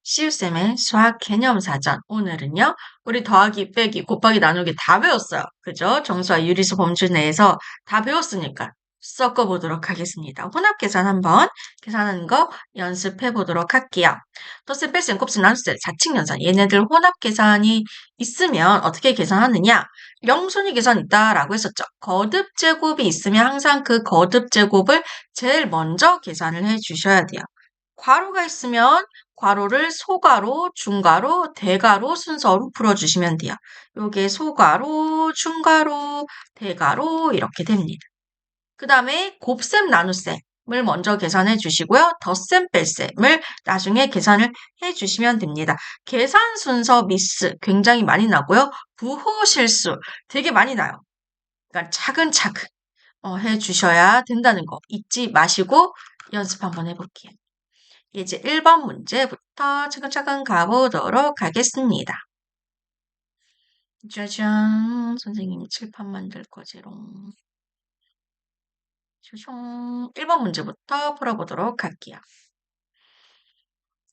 시우쌤의 수학 개념사전. 오늘은요, 우리 더하기, 빼기, 곱하기, 나누기 다 배웠어요. 그죠? 정수와 유리수 범주 내에서 다 배웠으니까 섞어보도록 하겠습니다. 혼합계산 한번 계산하는 거 연습해 보도록 할게요. 덧셈, 뺄셈, 곱셈, 나눗셈, 사칙연산. 얘네들 혼합계산이 있으면 어떻게 계산하느냐? 영순위 계산 있다라고 했었죠. 거듭제곱이 있으면 항상 그 거듭제곱을 제일 먼저 계산을 해 주셔야 돼요. 괄호가 있으면 괄호를 소괄호, 중괄호, 대괄호 순서로 풀어주시면 돼요. 요게 소괄호, 중괄호, 대괄호 이렇게 됩니다. 그 다음에 곱셈, 나눗셈을 먼저 계산해 주시고요. 덧셈, 뺄셈을 나중에 계산을 해 주시면 됩니다. 계산 순서 미스 굉장히 많이 나고요. 부호 실수 되게 많이 나요. 그러니까 차근차근 해 주셔야 된다는 거 잊지 마시고 연습 한번 해볼게요. 이제 1번 문제부터 차근차근 가보도록 하겠습니다. 짜잔, 선생님이 칠판 만들 거지롱. 슈숑. 1번 문제부터 풀어보도록 할게요.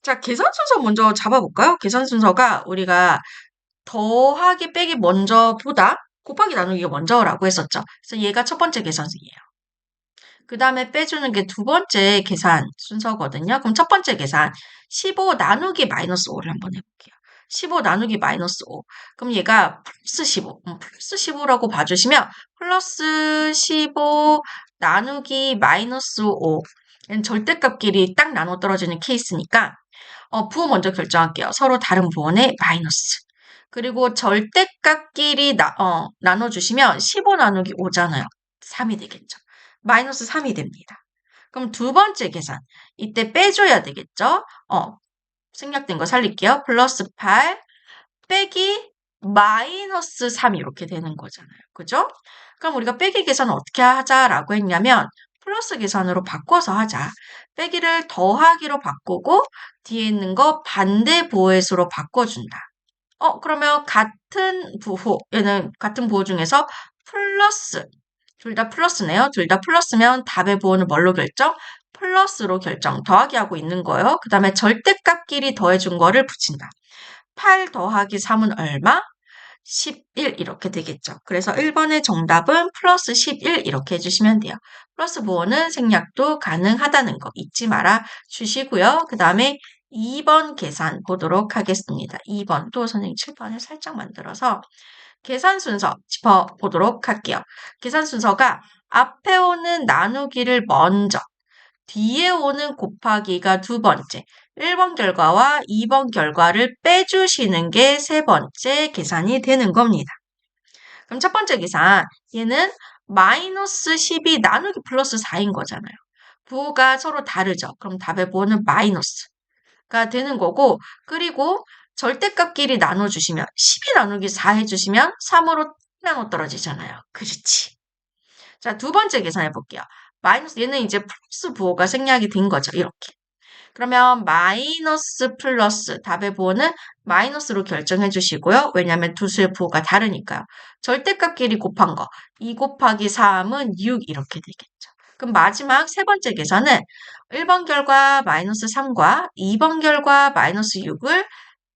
자, 계산 순서 먼저 잡아볼까요? 계산 순서가 우리가 더하기 빼기 먼저보다 곱하기 나누기가 먼저라고 했었죠. 그래서 얘가 첫 번째 계산이에요. 그 다음에 빼주는 게 두 번째 계산 순서거든요. 그럼 첫 번째 계산 15 나누기 마이너스 5를 한번 해볼게요. 15 나누기 마이너스 5. 그럼 얘가 플러스 15. 플러스 15라고 봐주시면 플러스 15 나누기 마이너스 5. 얘는 절대값끼리 딱 나눠 떨어지는 케이스니까 부호 먼저 결정할게요. 서로 다른 부호의 마이너스. 그리고 절대값끼리 나눠주시면 15 나누기 5잖아요. 3이 되겠죠. 마이너스 3이 됩니다. 그럼 두 번째 계산. 이때 빼줘야 되겠죠? 생략된 거 살릴게요. 플러스 8 빼기 마이너스 3 이렇게 되는 거잖아요. 그죠? 그럼 우리가 빼기 계산을 어떻게 하자라고 했냐면 플러스 계산으로 바꿔서 하자. 빼기를 더하기로 바꾸고 뒤에 있는 거 반대 보호수로 바꿔준다. 그러면 같은 부호, 얘는 같은 부호 중에서 플러스, 둘 다 플러스네요. 둘 다 플러스면 답의 부호는 뭘로 결정? 플러스로 결정. 더하기 하고 있는 거예요. 그 다음에 절대값끼리 더해준 거를 붙인다. 8 더하기 3은 얼마? 11 이렇게 되겠죠. 그래서 1번의 정답은 플러스 11 이렇게 해주시면 돼요. 플러스 부호는 생략도 가능하다는 거 잊지 말아 주시고요. 그 다음에 2번 계산 보도록 하겠습니다. 2번도 선생님 칠판을 살짝 만들어서 계산 순서 짚어보도록 할게요. 계산 순서가 앞에 오는 나누기를 먼저, 뒤에 오는 곱하기가 두 번째, 1번 결과와 2번 결과를 빼주시는 게 세 번째 계산이 되는 겁니다. 그럼 첫 번째 계산, 얘는 마이너스 12 나누기 플러스 4인 거잖아요. 부호가 서로 다르죠. 그럼 답의 부호는 마이너스가 되는 거고, 그리고 절대값끼리 나눠주시면 12 나누기 4 해주시면 3으로 나눠 떨어지잖아요. 그렇지. 자, 두 번째 계산해 볼게요. 마이너스 얘는 이제 플러스 부호가 생략이 된 거죠. 이렇게. 그러면 마이너스 플러스 답의 부호는 마이너스로 결정해 주시고요. 왜냐하면 두 수의 부호가 다르니까요. 절대값끼리 곱한 거 2 곱하기 3은 6 이렇게 되겠죠. 그럼 마지막 세 번째 계산은 1번 결과 마이너스 3과 2번 결과 마이너스 6을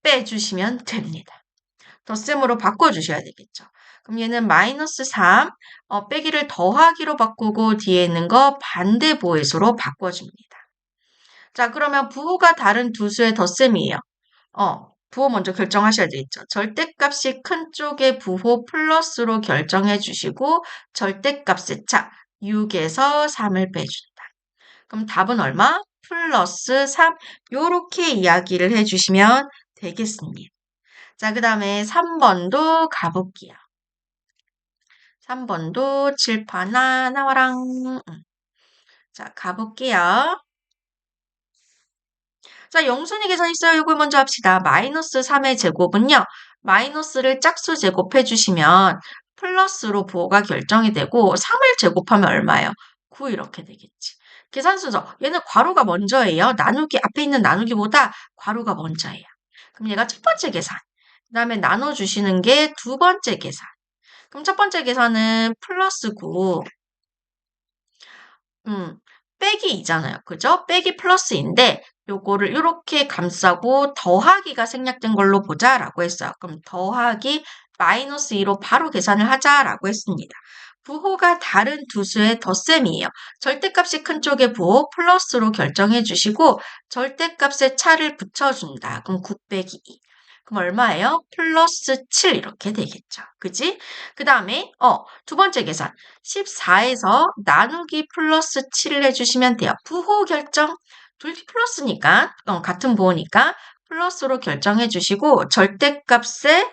빼주시면 됩니다. 덧셈으로 바꿔주셔야 되겠죠. 그럼 얘는 마이너스 3, 빼기를 더하기로 바꾸고 뒤에 있는 거 반대 보헤수로 바꿔줍니다. 자, 그러면 부호가 다른 두 수의 덧셈이에요. 부호 먼저 결정하셔야 되겠죠. 절대값이 큰 쪽의 부호 플러스로 결정해 주시고 절대값의 차 6에서 3을 빼준다. 그럼 답은 얼마? 플러스 3 요렇게 이야기를 해주시면 되겠습니다. 자, 그 다음에 3번도 가볼게요. 3번도 칠판아 나와랑. 자, 가볼게요. 자, 영순위 계산 있어요. 이걸 먼저 합시다. 마이너스 3의 제곱은요. 마이너스를 짝수 제곱해 주시면 플러스로 부호가 결정이 되고 3을 제곱하면 얼마예요? 9 이렇게 되겠지. 계산 순서. 얘는 괄호가 먼저예요. 나누기 앞에 있는 나누기보다 괄호가 먼저예요. 그럼 얘가 첫 번째 계산. 그 다음에 나눠주시는 게 두 번째 계산. 그럼 첫 번째 계산은 플러스 9. 빼기 2잖아요. 그죠? 빼기 플러스인데 요거를 이렇게 감싸고 더하기가 생략된 걸로 보자라고 했어요. 그럼 더하기 마이너스 2로 바로 계산을 하자라고 했습니다. 부호가 다른 두 수의 덧셈이에요. 절대값이 큰 쪽의 부호 플러스로 결정해 주시고 절대값의 차를 붙여준다. 그럼 9 빼기 2. 그럼 얼마예요? 플러스 7 이렇게 되겠죠. 그지? 그 다음에 두 번째 계산 14에서 나누기 플러스 7을 해주시면 돼요. 부호 결정 둘이 플러스니까 같은 부호니까 플러스로 결정해 주시고 절대값에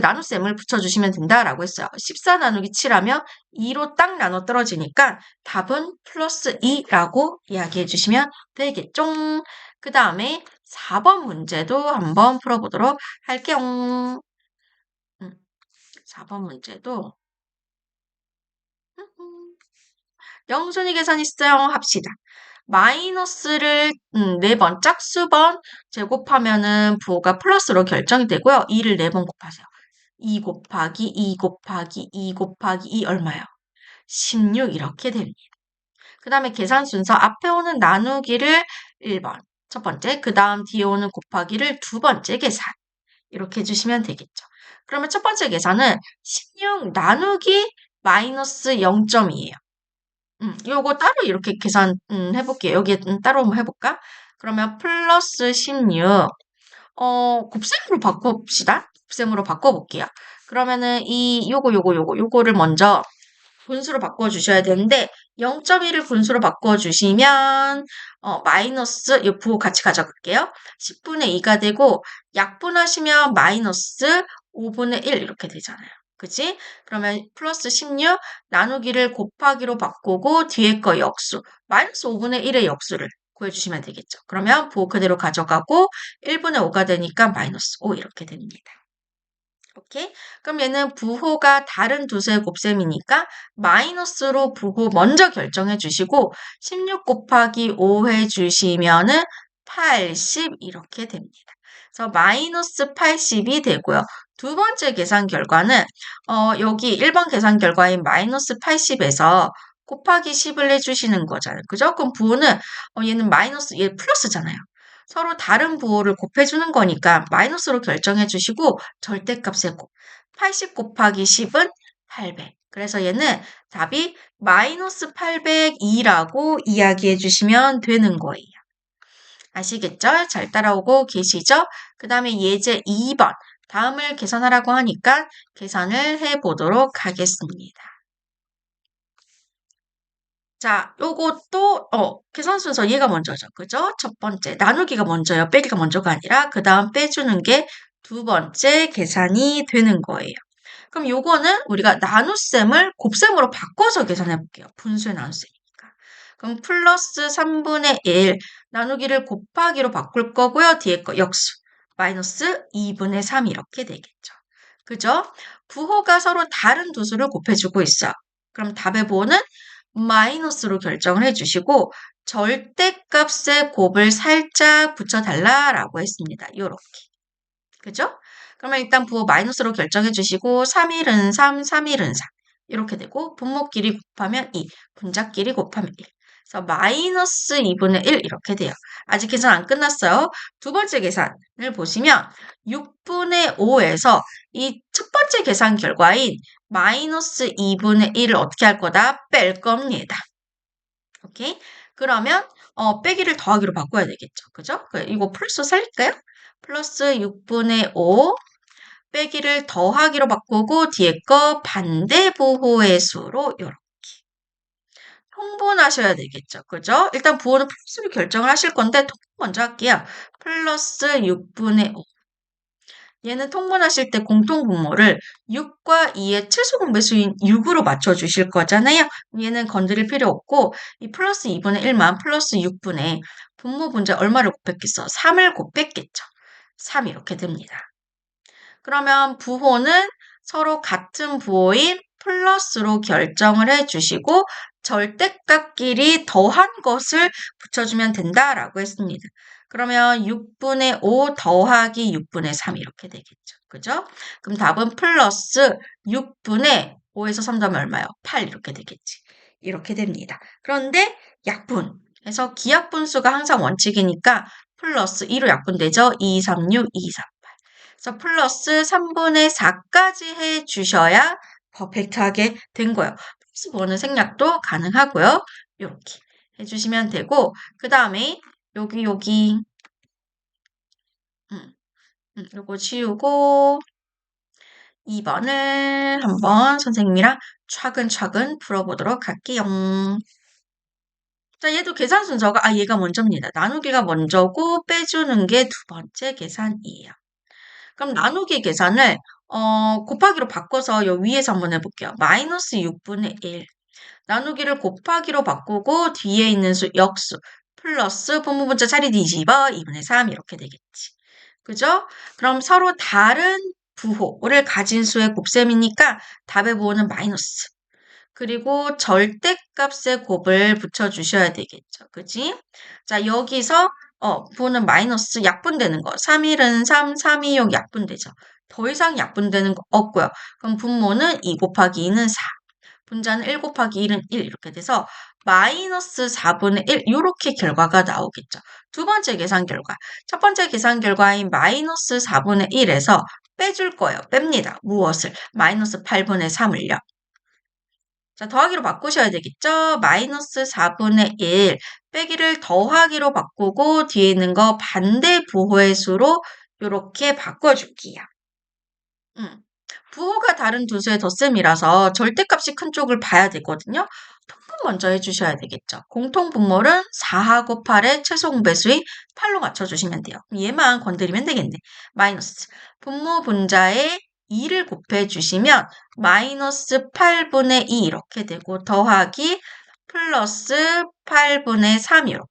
나눗셈을 붙여주시면 된다라고 했어요. 14 나누기 7하면 2로 딱 나눠 떨어지니까 답은 플러스 2라고 이야기해 주시면 되겠죠. 그 다음에 4번 문제도 한번 풀어보도록 할게요. 4번 문제도 영순위 계산 있어요. 합시다. 마이너스를 4번 짝수번 제곱하면은 부호가 플러스로 결정이 되고요. 2를 4번 곱하세요. 2 곱하기 2 곱하기 2 곱하기 2 얼마요? 16 이렇게 됩니다. 그 다음에 계산 순서 앞에 오는 나누기를 1번 첫 번째, 그 다음 뒤에 오는 곱하기를 두 번째 계산 이렇게 해주시면 되겠죠. 그러면 첫 번째 계산은 16 나누기 마이너스 0점이에요. 요거 따로 이렇게 계산 해볼게요. 여기 따로 한번 해볼까? 그러면 플러스 16 곱셈으로 바꿔봅시다. 곱셈으로 바꿔볼게요. 그러면은 요거를 먼저 분수로 바꿔주셔야 되는데 0.1을 분수로 바꿔주시면 마이너스 이 부호 같이 가져갈게요. 10분의 2가 되고 약분하시면 마이너스 5분의 1 이렇게 되잖아요. 그치? 그러면 플러스 16 나누기를 곱하기로 바꾸고 뒤에 거 역수 마이너스 5분의 1의 역수를 구해주시면 되겠죠. 그러면 부호 그대로 가져가고 1분의 5가 되니까 마이너스 5 이렇게 됩니다. 오케이? 그럼 얘는 부호가 다른 두 수의 곱셈이니까 마이너스로 부호 먼저 결정해 주시고 16 곱하기 5 해주시면은 80 이렇게 됩니다. 그래서 마이너스 80이 되고요. 두 번째 계산 결과는 여기 1번 계산 결과인 마이너스 80에서 곱하기 10을 해주시는 거잖아요. 그죠? 그럼 부호는 얘는 마이너스, 얘 플러스잖아요. 서로 다른 부호를 곱해주는 거니까 마이너스로 결정해 주시고 절대값의 곱. 80 곱하기 10은 800. 그래서 얘는 답이 마이너스 802라고 이야기해 주시면 되는 거예요. 아시겠죠? 잘 따라오고 계시죠? 그 다음에 예제 2번. 다음을 계산하라고 하니까 계산을 해보도록 하겠습니다. 자, 요것도 계산 순서 얘가 먼저죠. 그죠? 첫 번째 나누기가 먼저요. 빼기가 먼저가 아니라 그 다음 빼주는 게 두 번째 계산이 되는 거예요. 그럼 요거는 우리가 나눗셈을 곱셈으로 바꿔서 계산해 볼게요. 분수의 나눗셈이니까. 그럼 플러스 3분의 1 나누기를 곱하기로 바꿀 거고요. 뒤에 거 역수 마이너스 2분의 3 이렇게 되겠죠. 그죠? 부호가 서로 다른 두 수를 곱해주고 있어요. 그럼 답의 부호는 마이너스로 결정을 해주시고 절대값의 곱을 살짝 붙여달라라고 했습니다. 요렇게. 그죠? 그러면 일단 부호 마이너스로 결정해 주시고 3일은 3, 3일은 4 이렇게 되고 분모끼리 곱하면 2, 분자끼리 곱하면 1. 그래서 마이너스 2분의 1 이렇게 돼요. 아직 계산 안 끝났어요. 두 번째 계산을 보시면 6분의 5에서 이 첫 번째 계산 결과인 마이너스 2분의 1을 어떻게 할 거다? 뺄 겁니다. 오케이? 그러면 빼기를 더하기로 바꿔야 되겠죠. 그죠? 이거 플러스 살릴까요? 플러스 6분의 5 빼기를 더하기로 바꾸고 뒤에 거 반대 부호의 수로 이렇게 통분하셔야 되겠죠. 그죠? 일단 부호는 플러스로 결정을 하실 건데 통분 먼저 할게요. 플러스 6분의 5 얘는 통분하실 때 공통분모를 6과 2의 최소 공배수인 6으로 맞춰주실 거잖아요. 얘는 건드릴 필요 없고 이 플러스 2분의 1만 플러스 6분의 분모 분자 얼마를 곱했겠어? 3을 곱했겠죠. 3 이렇게 됩니다. 그러면 부호는 서로 같은 부호인 플러스로 결정을 해주시고 절대값끼리 더한 것을 붙여주면 된다라고 했습니다. 그러면 6분의 5 더하기 6분의 3 이렇게 되겠죠. 그죠? 그럼 답은 플러스 6분의 5에서 3 더하면 얼마요? 8 이렇게 되겠지. 이렇게 됩니다. 그런데 약분. 그래서 기약분수가 항상 원칙이니까 플러스 2로 약분되죠. 2, 3, 6, 2, 3, 8. 그래서 플러스 3분의 4까지 해주셔야 퍼펙트하게 된 거예요. 플러스 4는 생략도 가능하고요. 이렇게 해주시면 되고 그 다음에 여기 요거 지우고 2번을 한번 선생님이랑 차근차근 풀어보도록 할게요. 자, 얘도 계산 순서가, 얘가 먼저입니다. 나누기가 먼저고 빼주는 게 두 번째 계산이에요. 그럼 나누기 계산을, 곱하기로 바꿔서 요 위에서 한번 해볼게요. 마이너스 6분의 1. 나누기를 곱하기로 바꾸고 뒤에 있는 수 역수 플러스 분모분자 자리 뒤집어 2분의 3 이렇게 되겠지. 그죠? 그럼 서로 다른 부호를 가진 수의 곱셈이니까 답의 부호는 마이너스. 그리고 절대값의 곱을 붙여주셔야 되겠죠. 그지? 자, 여기서 부호는 마이너스 약분되는 거. 3일은 3, 326 약분되죠. 더 이상 약분되는 거 없고요. 그럼 분모는 2 곱하기 2는 4. 분자는 1 곱하기 1은 1 이렇게 돼서 마이너스 4분의 1 이렇게 결과가 나오겠죠. 두 번째 계산 결과. 첫 번째 계산 결과인 마이너스 4분의 1에서 빼줄 거예요. 뺍니다. 무엇을? 마이너스 8분의 3을요. 자, 더하기로 바꾸셔야 되겠죠? 마이너스 4분의 1 빼기를 더하기로 바꾸고 뒤에 있는 거 반대 부호의 수로 이렇게 바꿔줄게요. 부호가 다른 두 수의 덧셈이라서 절대값이 큰 쪽을 봐야 되거든요. 통분 먼저 해주셔야 되겠죠. 공통분모는 4하고 8의 최소공배수인 8로 맞춰주시면 돼요. 얘만 건드리면 되겠네. 마이너스 분모 분자에 2를 곱해주시면 마이너스 8분의 2 이렇게 되고 더하기 플러스 8분의 3 이렇게.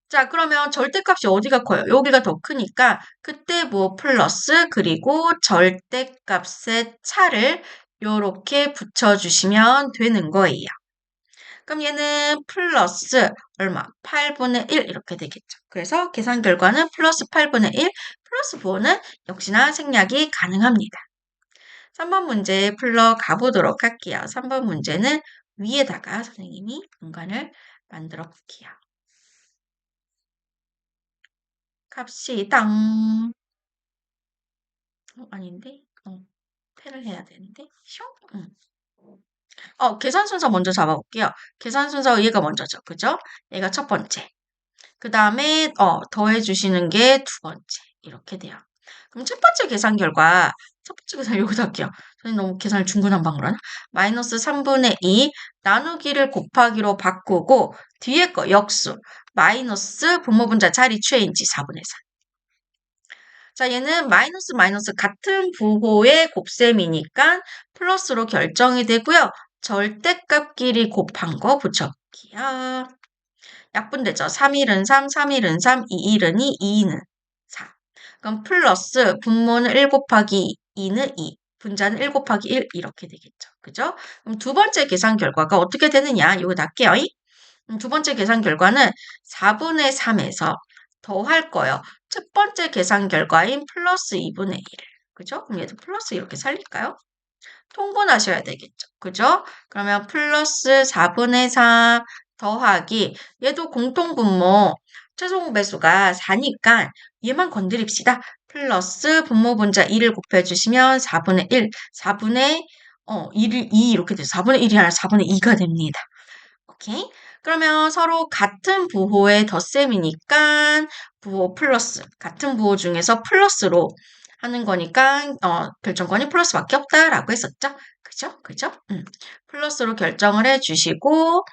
자, 그러면 절대값이 어디가 커요? 여기가 더 크니까 그때 뭐 플러스 그리고 절대값의 차를 이렇게 붙여주시면 되는 거예요. 그럼 얘는 플러스 얼마? 8분의 1 이렇게 되겠죠. 그래서 계산 결과는 플러스 8분의 1 플러스 부호는 역시나 생략이 가능합니다. 3번 문제 풀러 가보도록 할게요. 3번 문제는 위에다가 선생님이 공간을 만들어 볼게요. 갑시다. 아닌데? 펜을 해야 되는데? 계산 순서 먼저 잡아볼게요. 계산 순서 얘가 먼저죠. 그죠? 얘가 첫 번째. 그 다음에, 더해주시는 게 두 번째. 이렇게 돼요. 그럼 첫 번째 계산 결과, 첫 번째 계산 요거 할게요. 선생님 너무 계산을 중구난방으로 하나? 마이너스 3분의 2 나누기를 곱하기로 바꾸고 뒤에 거 역수 마이너스 분모분자 자리 취해인지 4분의 4. 자, 얘는 마이너스 마이너스 같은 부호의 곱셈이니까 플러스로 결정이 되고요. 절대값끼리 곱한 거 붙여볼게요. 약분되죠. 3일은 3, 3일은 3, 2일은 2, 2는 4. 그럼 플러스 분모는 1 곱하기 2는 2, 분자는 1 곱하기 1 이렇게 되겠죠. 그죠? 그럼 두 번째 계산 결과가 어떻게 되느냐? 이거 낼게요. 두 번째 계산 결과는 4분의 3에서 더할 거예요. 첫 번째 계산 결과인 플러스 2분의 1. 그죠? 그럼 얘도 플러스 이렇게 살릴까요? 통분하셔야 되겠죠. 그죠? 그러면 플러스 4분의 3 더하기 얘도 공통분모 최소 배수가 4니까 얘만 건드립시다. 플러스 분모분자 2를 곱해주시면 4분의 1, 4분의 2 이렇게 돼서 4분의 1이 아니라 4분의 2가 됩니다. 오케이? 그러면 서로 같은 부호의 덧셈이니까 부호 플러스 같은 부호 중에서 플러스로 하는 거니까 결정권이 플러스밖에 없다라고 했었죠. 그죠? 그죠? 플러스로 결정을 해주시고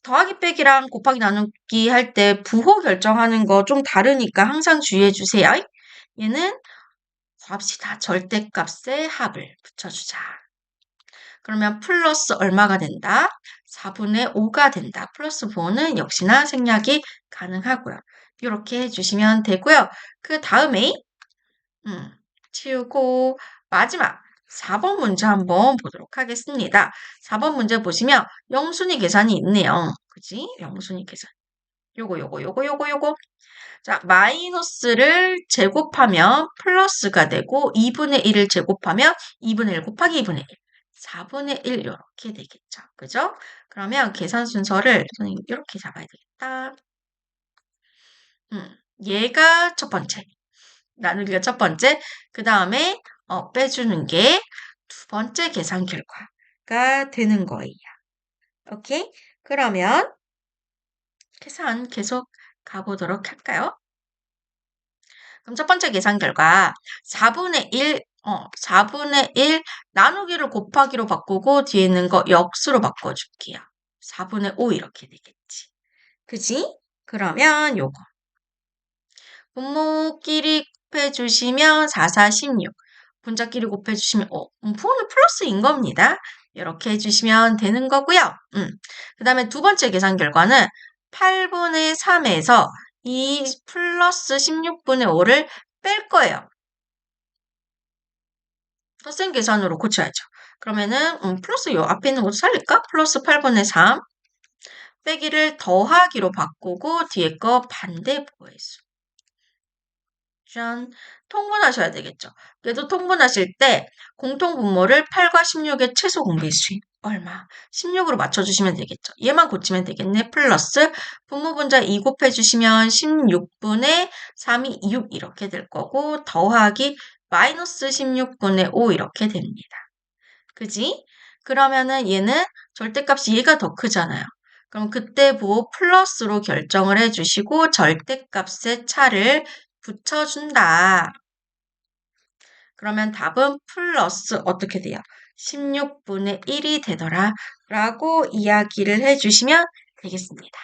더하기 빼기랑 곱하기 나누기 할 때 부호 결정하는 거 좀 다르니까 항상 주의해 주세요. 얘는 합시다. 절대값의 합을 붙여주자. 그러면 플러스 얼마가 된다? 4분의 5가 된다. 플러스 부호는 역시나 생략이 가능하고요. 이렇게 해주시면 되고요. 그 다음에 치우고 마지막 4번 문제 한번 보도록 하겠습니다. 4번 문제 보시면 영순위 계산이 있네요. 그지? 영순위 계산. 요거. 자, 마이너스를 제곱하면 플러스가 되고 2분의 1을 제곱하면 2분의 1 곱하기 2분의 1. 4분의 1 이렇게 되겠죠. 그죠? 그러면 계산 순서를 선생님 이렇게 잡아야 되겠다. 얘가 첫 번째. 나누기가 첫 번째. 그 다음에 빼주는 게 두 번째 계산 결과가 되는 거예요. 오케이? 그러면 계산 계속 가보도록 할까요? 그럼 첫 번째 계산 결과 4분의 1 나누기를 곱하기로 바꾸고 뒤에 있는 거 역수로 바꿔줄게요. 4분의 5 이렇게 되겠지. 그지? 그러면 요거. 분모끼리 곱해주시면 4, 4, 16. 분자끼리 곱해주시면 분모는 플러스인 겁니다. 이렇게 해주시면 되는 거고요. 그 다음에 두 번째 계산 결과는 8분의 3에서 이 플러스 16분의 5를 뺄 거예요. 덧셈 계산으로 고쳐야죠. 그러면은 플러스 요 앞에 있는 것도 살릴까? 플러스 8분의 3 빼기를 더하기로 바꾸고 뒤에 거 반대 보회수. 짠. 통분하셔야 되겠죠. 그래도 통분하실 때 공통분모를 8과 16의 최소 공배수인 얼마? 16으로 맞춰주시면 되겠죠. 얘만 고치면 되겠네. 플러스 분모분자 2 곱해주시면 16분의 3이 6 이렇게 될 거고 더하기 마이너스 16분의 5 이렇게 됩니다. 그지? 그러면은 얘는 절대값이 얘가 더 크잖아요. 그럼 그때 보고 플러스로 결정을 해주시고 절대값의 차를 붙여준다. 그러면 답은 플러스 어떻게 돼요? 16분의 1이 되더라 라고 이야기를 해주시면 되겠습니다.